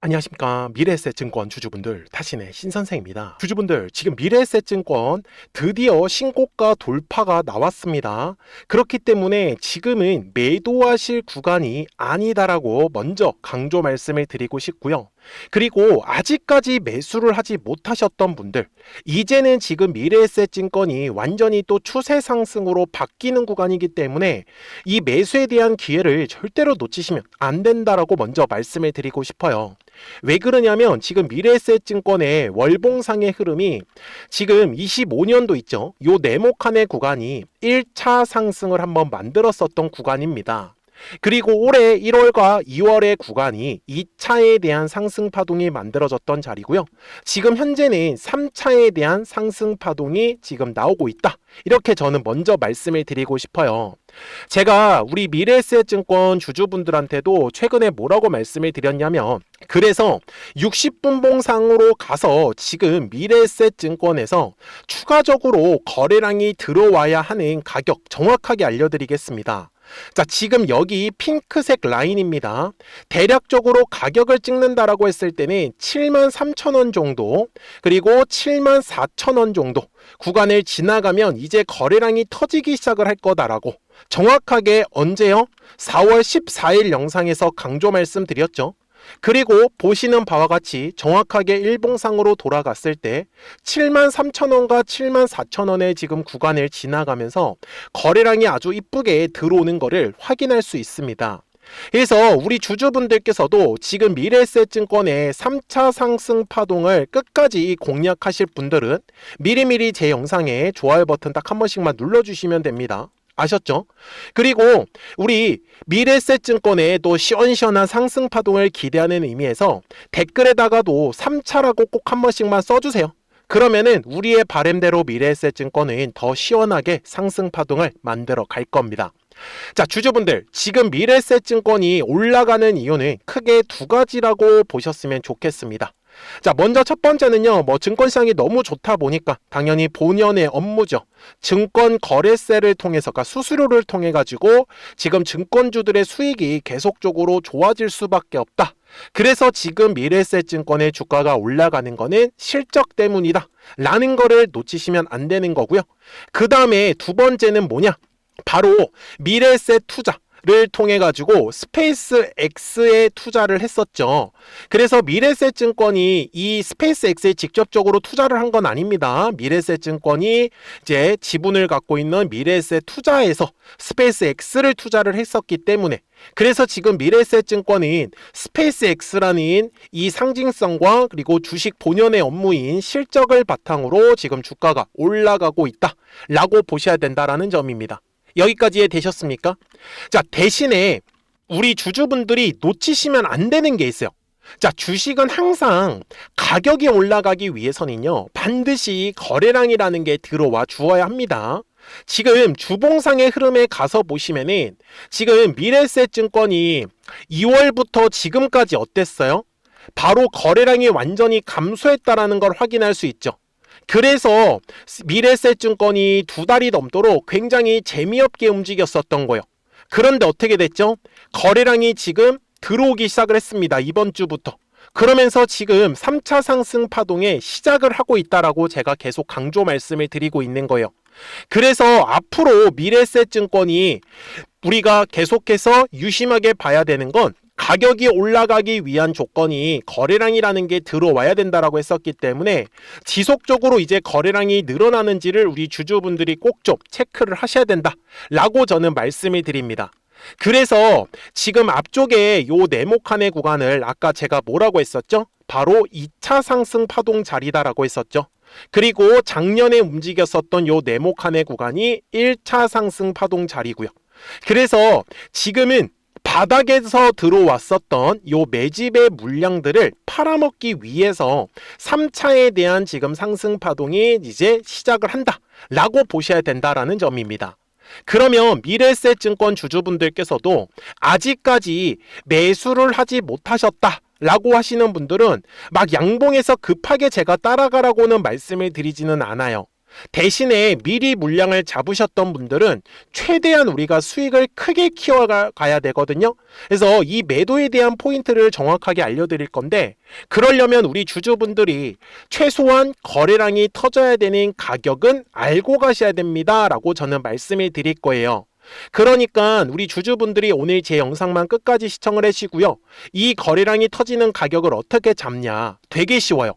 안녕하십니까. 미래에셋증권 주주분들, 타신의 신선생입니다. 주주분들, 지금 미래에셋증권 드디어 신고가 돌파가 나왔습니다. 그렇기 때문에 지금은 매도하실 구간이 아니다라고 먼저 강조 말씀을 드리고 싶고요. 그리고 아직까지 매수를 하지 못하셨던 분들, 이제는 지금 미래에셋증권이 완전히 또 추세 상승으로 바뀌는 구간이기 때문에 이 매수에 대한 기회를 절대로 놓치시면 안 된다라고 먼저 말씀을 드리고 싶어요. 왜 그러냐면 지금 미래에셋증권의 월봉상의 흐름이 지금 25년도 있죠. 요 네모칸의 구간이 1차 상승을 한번 만들었었던 구간입니다. 그리고 올해 1월과 2월의 구간이 2차에 대한 상승 파동이 만들어졌던 자리고요. 지금 현재는 3차에 대한 상승 파동이 지금 나오고 있다. 이렇게 저는 먼저 말씀을 드리고 싶어요. 제가 우리 미래에셋증권 주주분들한테도 최근에 뭐라고 말씀을 드렸냐면, 그래서 60분봉상으로 가서 지금 미래에셋증권에서 추가적으로 거래량이 들어와야 하는 가격 정확하게 알려드리겠습니다. 자, 지금 여기 핑크색 라인입니다. 대략적으로 가격을 찍는다라고 했을 때는 73,000원 정도, 그리고 74,000원 정도 구간을 지나가면 이제 거래량이 터지기 시작을 할 거다라고 정확하게 언제요? 4월 14일 영상에서 강조 말씀드렸죠. 그리고 보시는 바와 같이 정확하게 일봉상으로 돌아갔을 때 73,000원과 74,000원의 지금 구간을 지나가면서 거래량이 아주 이쁘게 들어오는 것을 확인할 수 있습니다. 그래서 우리 주주분들께서도 지금 미래에셋증권의 3차 상승 파동을 끝까지 공략하실 분들은 미리미리 제 영상에 좋아요 버튼 딱 한 번씩만 눌러주시면 됩니다. 아셨죠? 그리고 우리 미래에셋증권의 또 시원시원한 상승 파동을 기대하는 의미에서 댓글에다가도 3차라고 꼭 한 번씩만 써주세요. 그러면은 우리의 바람대로 미래에셋증권은 더 시원하게 상승 파동을 만들어 갈 겁니다. 자, 주주분들, 지금 미래에셋증권이 올라가는 이유는 크게 두 가지라고 보셨으면 좋겠습니다. 자, 먼저 첫 번째는요, 증권시장이 너무 좋다 보니까 당연히 본연의 업무죠. 증권 거래세를 통해서, 그러니까 수수료를 통해 가지고 지금 증권주들의 수익이 계속적으로 좋아질 수밖에 없다. 그래서 지금 미래에셋증권의 주가가 올라가는 거는 실적 때문이다 라는 거를 놓치시면 안 되는 거고요. 그 다음에 두 번째는 뭐냐? 바로 미래에셋 투자 를 통해 가지고 스페이스X에 투자를 했었죠. 그래서 미래에셋증권이 이 스페이스X에 직접적으로 투자를 한 건 아닙니다. 미래에셋증권이 이제 지분을 갖고 있는 미래에셋 투자에서 스페이스X를 투자를 했었기 때문에, 그래서 지금 미래에셋증권은 스페이스X라는 이 상징성과 그리고 주식 본연의 업무인 실적을 바탕으로 지금 주가가 올라가고 있다 라고 보셔야 된다라는 점입니다. 여기까지 되셨습니까? 자, 대신에 우리 주주분들이 놓치시면 안 되는 게 있어요. 자, 주식은 항상 가격이 올라가기 위해서는요, 반드시 거래량이라는 게 들어와 주어야 합니다. 지금 주봉상의 흐름에 가서 보시면은 지금 미래에셋증권이 2월부터 지금까지 어땠어요? 바로 거래량이 완전히 감소했다라는 걸 확인할 수 있죠. 그래서 미래에셋증권이 두 달이 넘도록 굉장히 재미없게 움직였었던 거예요. 그런데 어떻게 됐죠? 거래량이 지금 들어오기 시작을 했습니다. 이번 주부터. 그러면서 지금 3차 상승 파동에 시작을 하고 있다라고 제가 계속 강조 말씀을 드리고 있는 거예요. 그래서 앞으로 미래에셋증권이 우리가 계속해서 유심하게 봐야 되는 건, 가격이 올라가기 위한 조건이 거래량이라는 게 들어와야 된다라고 했었기 때문에 지속적으로 이제 거래량이 늘어나는지를 우리 주주분들이 꼭 좀 체크를 하셔야 된다라고 저는 말씀을 드립니다. 그래서 지금 앞쪽에 요 네모칸의 구간을 아까 제가 뭐라고 했었죠? 바로 2차 상승 파동 자리다라고 했었죠. 그리고 작년에 움직였었던 요 네모칸의 구간이 1차 상승 파동 자리고요. 그래서 지금은 바닥에서 들어왔었던 요 매집의 물량들을 팔아먹기 위해서 3차에 대한 지금 상승 파동이 이제 시작을 한다 라고 보셔야 된다라는 점입니다. 그러면 미래에셋증권 주주분들께서도 아직까지 매수를 하지 못하셨다 라고 하시는 분들은 막 양봉에서 급하게 제가 따라가라고는 말씀을 드리지는 않아요. 대신에 미리 물량을 잡으셨던 분들은 최대한 우리가 수익을 크게 키워가야 되거든요. 그래서 이 매도에 대한 포인트를 정확하게 알려드릴 건데, 그러려면 우리 주주분들이 최소한 거래량이 터져야 되는 가격은 알고 가셔야 됩니다 라고 저는 말씀을 드릴 거예요. 그러니까 우리 주주분들이 오늘 제 영상만 끝까지 시청을 하시고요. 이 거래량이 터지는 가격을 어떻게 잡냐? 되게 쉬워요.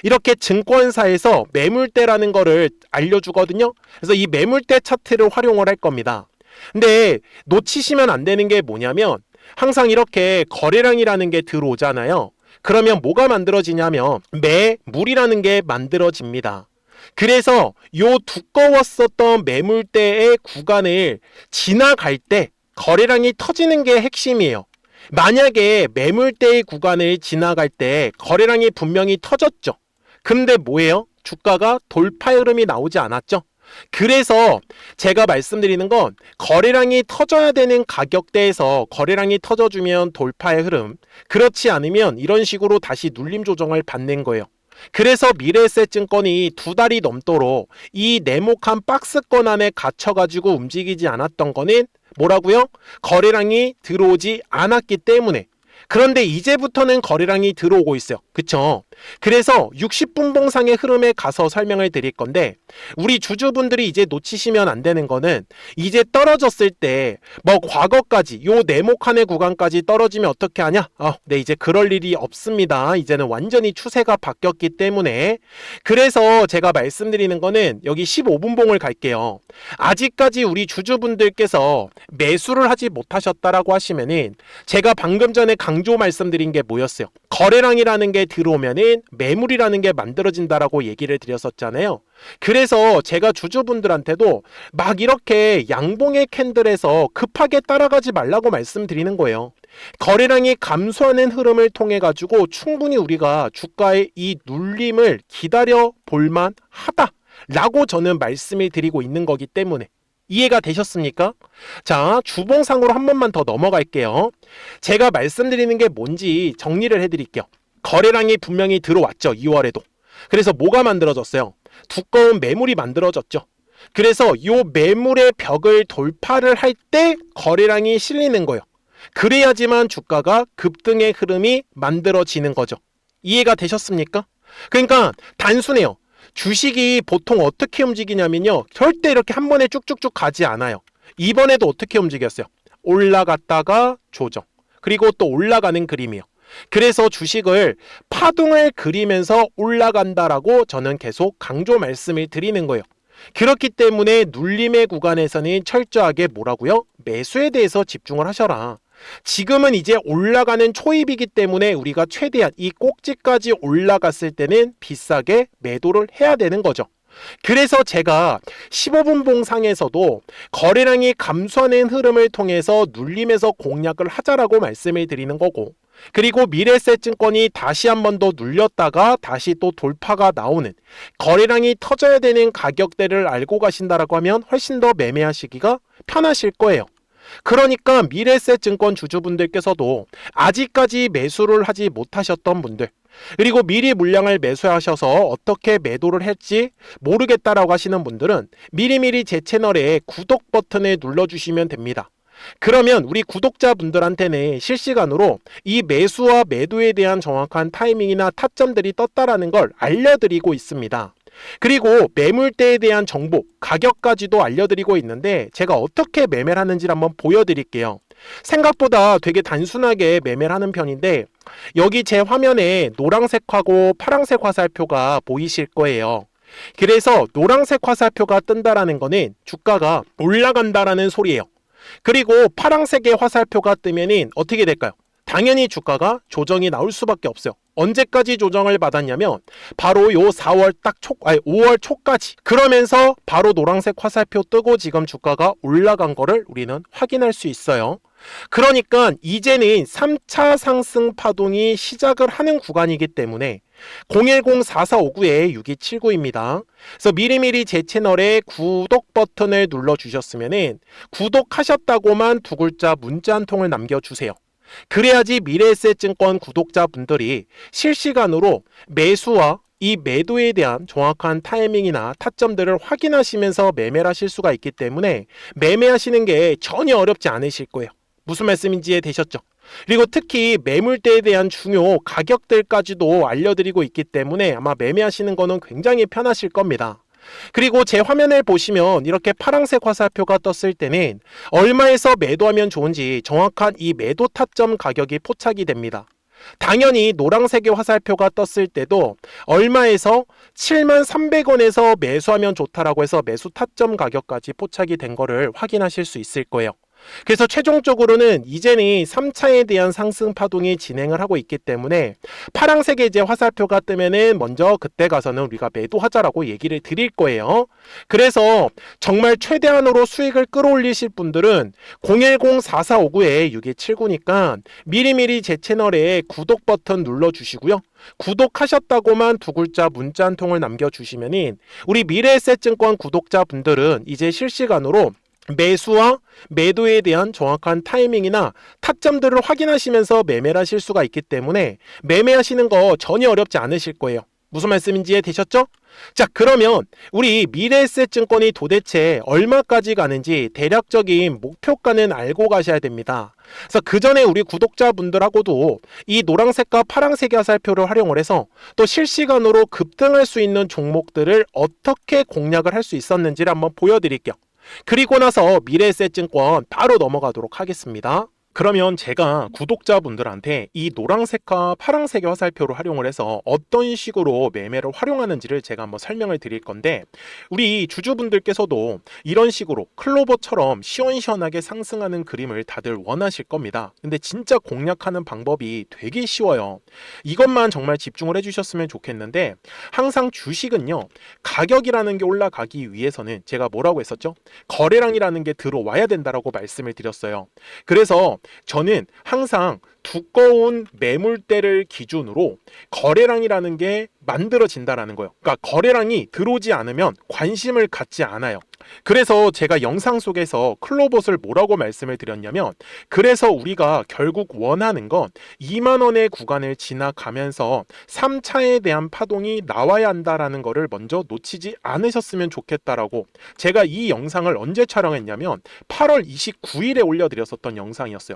이렇게 증권사에서 매물대라는 거를 알려주거든요. 그래서 이 매물대 차트를 활용을 할 겁니다. 근데 놓치시면 안 되는 게 뭐냐면, 항상 이렇게 거래량이라는 게 들어오잖아요. 그러면 뭐가 만들어지냐면 매물이라는 게 만들어집니다. 그래서 요 두꺼웠었던 매물대의 구간을 지나갈 때 거래량이 터지는 게 핵심이에요. 만약에 매물대의 구간을 지나갈 때 거래량이 분명히 터졌죠. 근데 뭐예요? 주가가 돌파 흐름이 나오지 않았죠. 그래서 제가 말씀드리는 건, 거래량이 터져야 되는 가격대에서 거래량이 터져주면 돌파의 흐름, 그렇지 않으면 이런 식으로 다시 눌림 조정을 받는 거예요. 그래서 미래에셋증권이 2달이 넘도록 이 네모칸 박스권 안에 갇혀가지고 움직이지 않았던 거는 뭐라고요? 거래량이 들어오지 않았기 때문에. 그런데 이제부터는 거래량이 들어오고 있어요. 그쵸? 그래서 60분봉상의 흐름에 가서 설명을 드릴 건데, 우리 주주분들이 이제 놓치시면 안 되는 거는, 이제 떨어졌을 때 뭐 과거까지 요 네모칸의 구간까지 떨어지면 어떻게 하냐? 네, 이제 그럴 일이 없습니다. 이제는 완전히 추세가 바뀌었기 때문에. 그래서 제가 말씀드리는 거는 여기 15분봉을 갈게요. 아직까지 우리 주주분들께서 매수를 하지 못하셨다라고 하시면은, 제가 방금 전에 강조 말씀드린 게 뭐였어요? 거래량이라는 게 들어오면은 매물이라는 게 만들어진다라고 얘기를 드렸었잖아요. 그래서 제가 주주분들한테도 막 이렇게 양봉의 캔들에서 급하게 따라가지 말라고 말씀드리는 거예요. 거래량이 감소하는 흐름을 통해 가지고 충분히 우리가 주가의 이 눌림을 기다려 볼만 하다라고 저는 말씀을 드리고 있는 거기 때문에. 이해가 되셨습니까? 자, 주봉상으로 한 번만 더 넘어갈게요. 제가 말씀드리는 게 뭔지 정리를 해드릴게요. 거래량이 분명히 들어왔죠. 2월에도. 그래서 뭐가 만들어졌어요? 두꺼운 매물이 만들어졌죠. 그래서 이 매물의 벽을 돌파를 할 때 거래량이 실리는 거예요. 그래야지만 주가가 급등의 흐름이 만들어지는 거죠. 이해가 되셨습니까? 그러니까 단순해요. 주식이 보통 어떻게 움직이냐면요, 절대 이렇게 한 번에 쭉쭉쭉 가지 않아요. 이번에도 어떻게 움직였어요? 올라갔다가 조정, 그리고 또 올라가는 그림이에요. 그래서 주식을 파동을 그리면서 올라간다라고 저는 계속 강조 말씀을 드리는 거예요. 그렇기 때문에 눌림의 구간에서는 철저하게 뭐라고요? 매수에 대해서 집중을 하셔라. 지금은 이제 올라가는 초입이기 때문에 우리가 최대한 이 꼭지까지 올라갔을 때는 비싸게 매도를 해야 되는 거죠. 그래서 제가 15분 봉상에서도 거래량이 감소하는 흐름을 통해서 눌림에서 공략을 하자라고 말씀을 드리는 거고, 그리고 미래에셋증권이 다시 한 번 더 눌렸다가 다시 또 돌파가 나오는, 거래량이 터져야 되는 가격대를 알고 가신다라고 하면 훨씬 더 매매하시기가 편하실 거예요. 그러니까 미래에셋증권 주주분들께서도 아직까지 매수를 하지 못하셨던 분들, 그리고 미리 물량을 매수하셔서 어떻게 매도를 할지 모르겠다라고 하시는 분들은 미리미리 제 채널에 구독 버튼을 눌러주시면 됩니다. 그러면 우리 구독자분들한테는 실시간으로 이 매수와 매도에 대한 정확한 타이밍이나 타점들이 떴다라는 걸 알려드리고 있습니다. 그리고 매물대에 대한 정보, 가격까지도 알려드리고 있는데, 제가 어떻게 매매를 하는지를 한번 보여드릴게요. 생각보다 되게 단순하게 매매를 하는 편인데, 여기 제 화면에 노란색하고 파란색 화살표가 보이실 거예요. 그래서 노란색 화살표가 뜬다라는 거는 주가가 올라간다라는 소리예요. 그리고 파란색의 화살표가 뜨면은 어떻게 될까요? 당연히 주가가 조정이 나올 수밖에 없어요. 언제까지 조정을 받았냐면 바로 요 5월 초까지. 그러면서 바로 노란색 화살표 뜨고 지금 주가가 올라간 거를 우리는 확인할 수 있어요. 그러니까 이제는 3차 상승 파동이 시작을 하는 구간이기 때문에 010-4459-6279입니다. 그래서 미리미리 제 채널에 구독 버튼을 눌러주셨으면 구독하셨다고만 두 글자 문자 한 통을 남겨주세요. 그래야지 미래에셋증권 구독자분들이 실시간으로 매수와 이 매도에 대한 정확한 타이밍이나 타점들을 확인하시면서 매매를 하실 수가 있기 때문에 매매하시는 게 전혀 어렵지 않으실 거예요. 무슨 말씀인지 이해되셨죠? 그리고 특히 매물대에 대한 중요 가격들까지도 알려드리고 있기 때문에 아마 매매하시는 거는 굉장히 편하실 겁니다. 그리고 제 화면을 보시면 이렇게 파란색 화살표가 떴을 때는 얼마에서 매도하면 좋은지 정확한 이 매도 타점 가격이 포착이 됩니다. 당연히 노란색의 화살표가 떴을 때도 얼마에서 73,300원에서 매수하면 좋다라고 해서 매수 타점 가격까지 포착이 된 거를 확인하실 수 있을 거예요. 그래서 최종적으로는 이제는 3차에 대한 상승 파동이 진행을 하고 있기 때문에 파란색의 이제 화살표가 뜨면은 먼저 그때 가서는 우리가 매도하자라고 얘기를 드릴 거예요. 그래서 정말 최대한으로 수익을 끌어올리실 분들은 010-4459-6279니까 미리미리 제 채널에 구독 버튼 눌러주시고요. 구독하셨다고만 두 글자 문자 한 통을 남겨주시면은 우리 미래에셋증권 구독자분들은 이제 실시간으로 매수와 매도에 대한 정확한 타이밍이나 타점들을 확인하시면서 매매를 하실 수가 있기 때문에 매매하시는 거 전혀 어렵지 않으실 거예요. 무슨 말씀인지 이해되셨죠? 자, 그러면 우리 미래에셋증권이 도대체 얼마까지 가는지 대략적인 목표가는 알고 가셔야 됩니다. 그래서 그 전에 우리 구독자분들하고도 이 노란색과 파란색의 화살표를 활용을 해서 또 실시간으로 급등할 수 있는 종목들을 어떻게 공략을 할 수 있었는지를 한번 보여드릴게요. 그리고 나서 미래에셋증권 바로 넘어가도록 하겠습니다. 그러면 제가 구독자분들한테 이 노란색과 파란색의 화살표를 활용을 해서 어떤 식으로 매매를 활용하는지를 제가 한번 설명을 드릴 건데, 우리 주주분들께서도 이런 식으로 클로버처럼 시원시원하게 상승하는 그림을 다들 원하실 겁니다. 근데 진짜 공략하는 방법이 되게 쉬워요. 이것만 정말 집중을 해주셨으면 좋겠는데, 항상 주식은요, 가격이라는 게 올라가기 위해서는 제가 뭐라고 했었죠? 거래량이라는 게 들어와야 된다라고 말씀을 드렸어요. 그래서 저는 항상 두꺼운 매물대를 기준으로 거래량이라는 게 만들어진다라는 거예요. 그러니까 거래량이 들어오지 않으면 관심을 갖지 않아요. 그래서 제가 영상 속에서 클로봇을 뭐라고 말씀을 드렸냐면, 그래서 우리가 결국 원하는 건 2만 원의 구간을 지나가면서 3차에 대한 파동이 나와야 한다라는 거를 먼저 놓치지 않으셨으면 좋겠다라고, 제가 이 영상을 언제 촬영했냐면 8월 29일에 올려드렸었던 영상이었어요.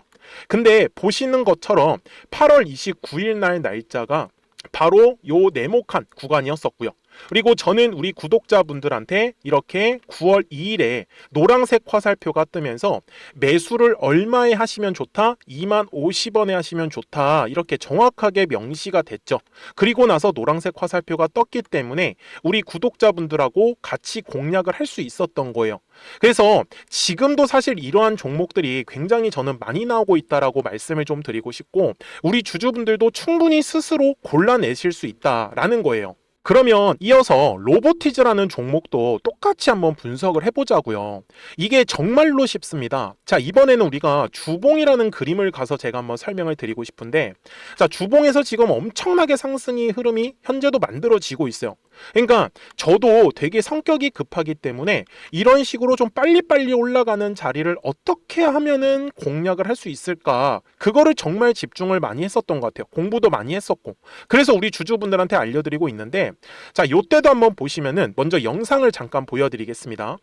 근데 보시는 것처럼 8월 29일 날 날짜가 바로 요 네모칸 구간이었었고요. 그리고 저는 우리 구독자분들한테 이렇게 9월 2일에 노란색 화살표가 뜨면서 매수를 얼마에 하시면 좋다? 2만 50원에 하시면 좋다. 이렇게 정확하게 명시가 됐죠. 그리고 나서 노란색 화살표가 떴기 때문에 우리 구독자분들하고 같이 공략을 할 수 있었던 거예요. 그래서 지금도 사실 이러한 종목들이 굉장히 저는 많이 나오고 있다라고 말씀을 좀 드리고 싶고, 우리 주주분들도 충분히 스스로 골라내실 수 있다라는 거예요. 그러면 이어서 로보티즈라는 종목도 똑같이 한번 분석을 해보자고요. 이게 정말로 쉽습니다. 자, 이번에는 우리가 주봉이라는 그림을 가서 제가 한번 설명을 드리고 싶은데, 자, 주봉에서 지금 엄청나게 상승이 흐름이 현재도 만들어지고 있어요. 그러니까 저도 되게 성격이 급하기 때문에 이런 식으로 좀 빨리빨리 올라가는 자리를 어떻게 하면은 공략을 할 수 있을까, 그거를 정말 집중을 많이 했었던 것 같아요. 공부도 많이 했었고. 그래서 우리 주주분들한테 알려드리고 있는데, 자, 요때도 한번 보시면은 먼저 영상을 잠깐 보여드리겠습니다.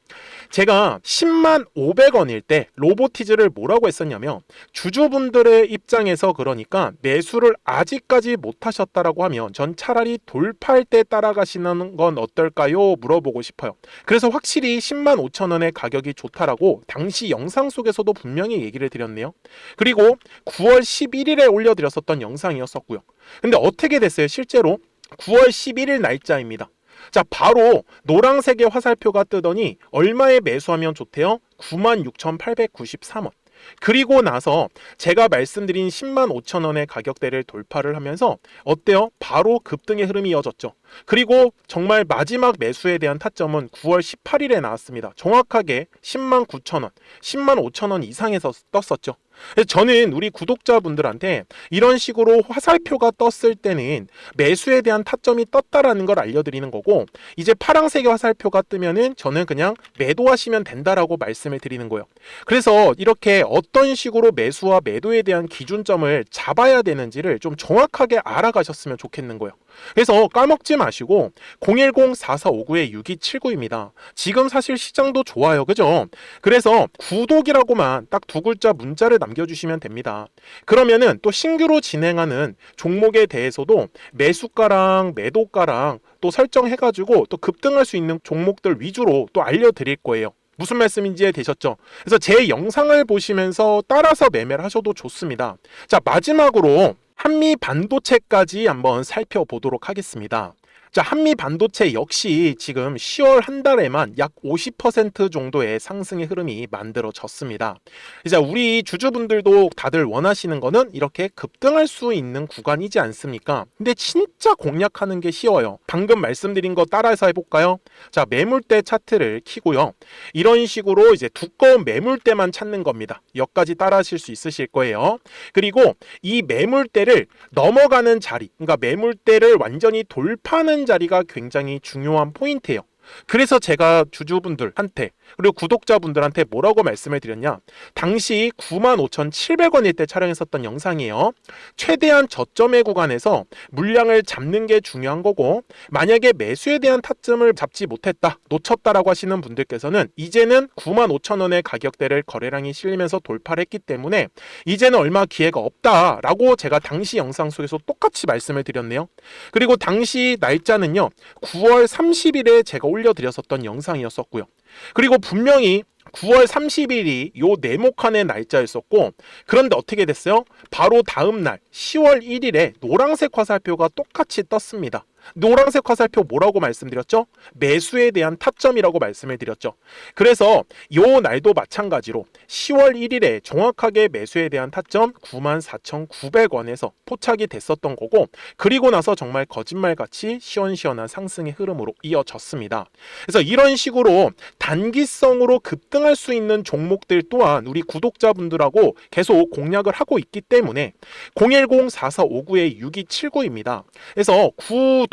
제가 10만 500원일 때 로보티즈를 뭐라고 했었냐면, 주주분들의 입장에서 그러니까 매수를 아직까지 못 하셨다라고 하면 전 차라리 돌파할 때 따라가시는 건 어떨까요? 물어보고 싶어요. 그래서 확실히 10만 5천 원의 가격이 좋다라고 당시 영상 속에서도 분명히 얘기를 드렸네요. 그리고 9월 11일에 올려드렸었던 영상이었었고요. 근데 어떻게 됐어요? 실제로 9월 11일 날짜입니다. 자, 바로 노란색의 화살표가 뜨더니 얼마에 매수하면 좋대요? 96,893원. 그리고 나서 제가 말씀드린 10만 5천 원의 가격대를 돌파를 하면서 어때요? 바로 급등의 흐름이 이어졌죠. 그리고 정말 마지막 매수에 대한 타점은 9월 18일에 나왔습니다. 정확하게 10만 9천 원, 10만 5천 원 이상에서 떴었죠. 그래서 저는 우리 구독자분들한테 이런 식으로 화살표가 떴을 때는 매수에 대한 타점이 떴다라는 걸 알려드리는 거고, 이제 파란색의 화살표가 뜨면은 저는 그냥 매도하시면 된다라고 말씀을 드리는 거예요. 그래서 이렇게 어떤 식으로 매수와 매도에 대한 기준점을 잡아야 되는지를 좀 정확하게 알아가셨으면 좋겠는 거예요. 그래서 까먹지 마시고 010-4459-6279입니다. 지금 사실 시장도 좋아요, 그죠? 그래서 구독이라고만 딱 두 글자 문자를 남겨주시면 됩니다. 그러면은 또 신규로 진행하는 종목에 대해서도 매수가랑 매도가랑 또 설정해가지고 또 급등할 수 있는 종목들 위주로 또 알려드릴 거예요. 무슨 말씀인지 되셨죠? 그래서 제 영상을 보시면서 따라서 매매를 하셔도 좋습니다. 자, 마지막으로 한미 반도체까지 한번 살펴보도록 하겠습니다. 자, 한미 반도체 역시 지금 10월 한 달에만 약 50% 정도의 상승의 흐름이 만들어졌습니다. 이제 우리 주주분들도 다들 원하시는 거는 이렇게 급등할 수 있는 구간이지 않습니까? 근데 진짜 공략하는 게 쉬워요. 방금 말씀드린 거 따라서 해볼까요? 자, 매물대 차트를 키고요. 이런 식으로 이제 두꺼운 매물대만 찾는 겁니다. 여기까지 따라 하실 수 있으실 거예요. 그리고 이 매물대를 넘어가는 자리, 그러니까 매물대를 완전히 돌파하는 자리가 굉장히 중요한 포인트예요. 그래서 제가 주주분들한테 그리고 구독자분들한테 뭐라고 말씀을 드렸냐, 당시 95,700원일 때 촬영했었던 영상이에요. 최대한 저점의 구간에서 물량을 잡는 게 중요한 거고, 만약에 매수에 대한 타점을 잡지 못했다, 놓쳤다라고 하시는 분들께서는 이제는 95,000원의 가격대를 거래량이 실리면서 돌파를 했기 때문에 이제는 얼마 기회가 없다라고 제가 당시 영상 속에서 똑같이 말씀을 드렸네요. 그리고 당시 날짜는요, 9월 30일에 제가 올려드렸었던 영상이었었고요. 그리고 분명히 9월 30일이 요 네모칸의 날짜였었고, 그런데 어떻게 됐어요? 바로 다음 날 10월 1일에 노란색 화살표가 똑같이 떴습니다. 노란색 화살표 뭐라고 말씀드렸죠? 매수에 대한 타점이라고 말씀을 드렸죠. 그래서 요 날도 마찬가지로 10월 1일에 정확하게 매수에 대한 타점 94,900원에서 포착이 됐었던 거고, 그리고 나서 정말 거짓말같이 시원시원한 상승의 흐름으로 이어졌습니다. 그래서 이런 식으로 단기성으로 급등할 수 있는 종목들 또한 우리 구독자분들하고 계속 공략을 하고 있기 때문에 010-4459-6279입니다. 그래서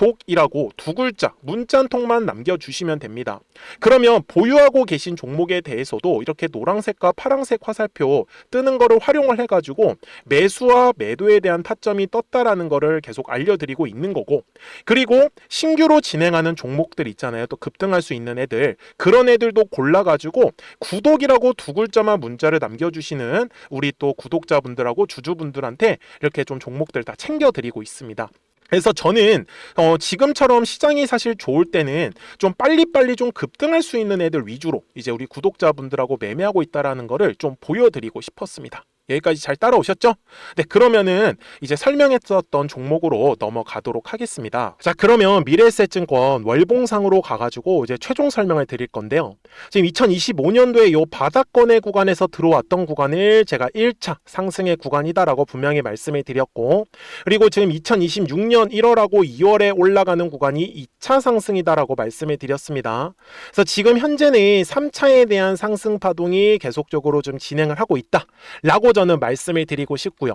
구독이라고 두 글자 문자 한 통만 남겨주시면 됩니다. 그러면 보유하고 계신 종목에 대해서도 이렇게 노란색과 파란색 화살표 뜨는 거를 활용을 해가지고 매수와 매도에 대한 타점이 떴다라는 거를 계속 알려드리고 있는 거고, 그리고 신규로 진행하는 종목들 있잖아요. 또 급등할 수 있는 애들, 그런 애들도 골라가지고 구독이라고 두 글자만 문자를 남겨주시는 우리 또 구독자분들하고 주주분들한테 이렇게 좀 종목들 다 챙겨드리고 있습니다. 그래서 저는 지금처럼 시장이 사실 좋을 때는 좀 빨리빨리 좀 급등할 수 있는 애들 위주로 이제 우리 구독자분들하고 매매하고 있다라는 거를 좀 보여드리고 싶었습니다. 여기까지 잘 따라오셨죠? 네, 그러면은 이제 설명했었던 종목으로 넘어가도록 하겠습니다. 자, 그러면 미래에셋증권 월봉상으로 가가지고 이제 최종 설명을 드릴 건데요. 지금 2025년도에 요 바닥권의 구간에서 들어왔던 구간을 제가 1차 상승의 구간이다라고 분명히 말씀을 드렸고, 그리고 지금 2026년 1월하고 2월에 올라가는 구간이 2차 상승이다라고 말씀을 드렸습니다. 그래서 지금 현재는 3차에 대한 상승 파동이 계속적으로 좀 진행을 하고 있다라고 저는 말씀을 드리고 싶고요.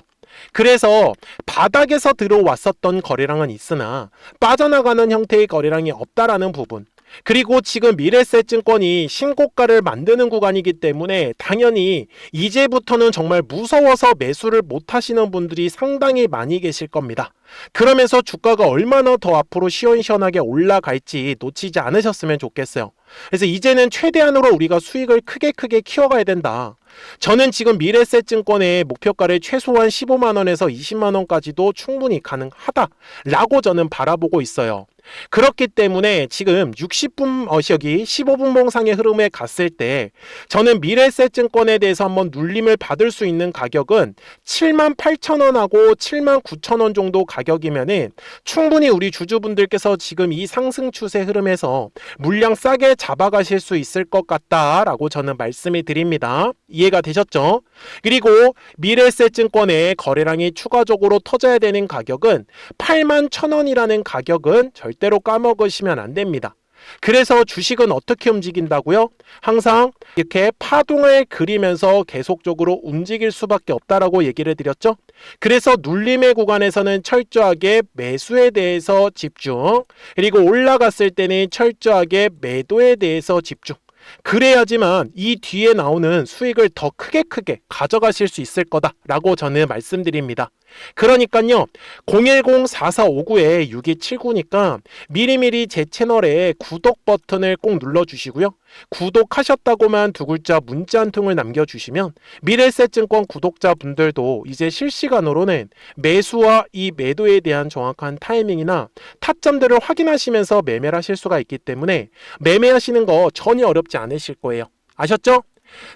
그래서 바닥에서 들어왔었던 거래량은 있으나 빠져나가는 형태의 거래량이 없다라는 부분, 그리고 지금 미래에셋증권이 신고가를 만드는 구간이기 때문에 당연히 이제부터는 정말 무서워서 매수를 못 하시는 분들이 상당히 많이 계실 겁니다. 그러면서 주가가 얼마나 더 앞으로 시원시원하게 올라갈지 놓치지 않으셨으면 좋겠어요. 그래서 이제는 최대한으로 우리가 수익을 크게 키워가야 된다. 저는 지금 미래에셋증권의 목표가를 최소한 15만원에서 20만원까지도 충분히 가능하다라고 저는 바라보고 있어요. 그렇기 때문에 지금 60분 여기 15분 봉상의 흐름에 갔을 때 저는 미래에셋증권에 대해서 한번 눌림을 받을 수 있는 가격은 78,000원하고 79,000원 정도 가격이면은 충분히 우리 주주분들께서 지금 이 상승 추세 흐름에서 물량 싸게 잡아가실 수 있을 것 같다라고 저는 말씀을 드립니다. 이해가 되셨죠? 그리고 미래에셋증권의 거래량이 추가적으로 터져야 되는 가격은 81,000원이라는 가격은 절대로 까먹으시면 안 됩니다. 그래서 주식은 어떻게 움직인다고요? 항상 이렇게 파동을 그리면서 계속적으로 움직일 수밖에 없다라고 얘기를 해드렸죠. 그래서 눌림의 구간에서는 철저하게 매수에 대해서 집중, 그리고 올라갔을 때는 철저하게 매도에 대해서 집중. 그래야지만 이 뒤에 나오는 수익을 더 크게 가져가실 수 있을 거다라고 저는 말씀드립니다. 그러니까요, 010-4459-6279니까 미리미리 제 채널에 구독 버튼을 꼭 눌러주시고요. 구독하셨다고만 두 글자 문자 한 통을 남겨주시면 미래에셋증권 구독자분들도 이제 실시간으로는 매수와 이 매도에 대한 정확한 타이밍이나 타점들을 확인하시면서 매매를 하실 수가 있기 때문에 매매하시는 거 전혀 어렵지 않으실 거예요. 아셨죠?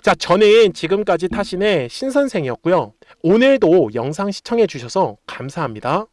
자, 저는 지금까지 타신의 신선생이었고요. 오늘도 영상 시청해 주셔서 감사합니다.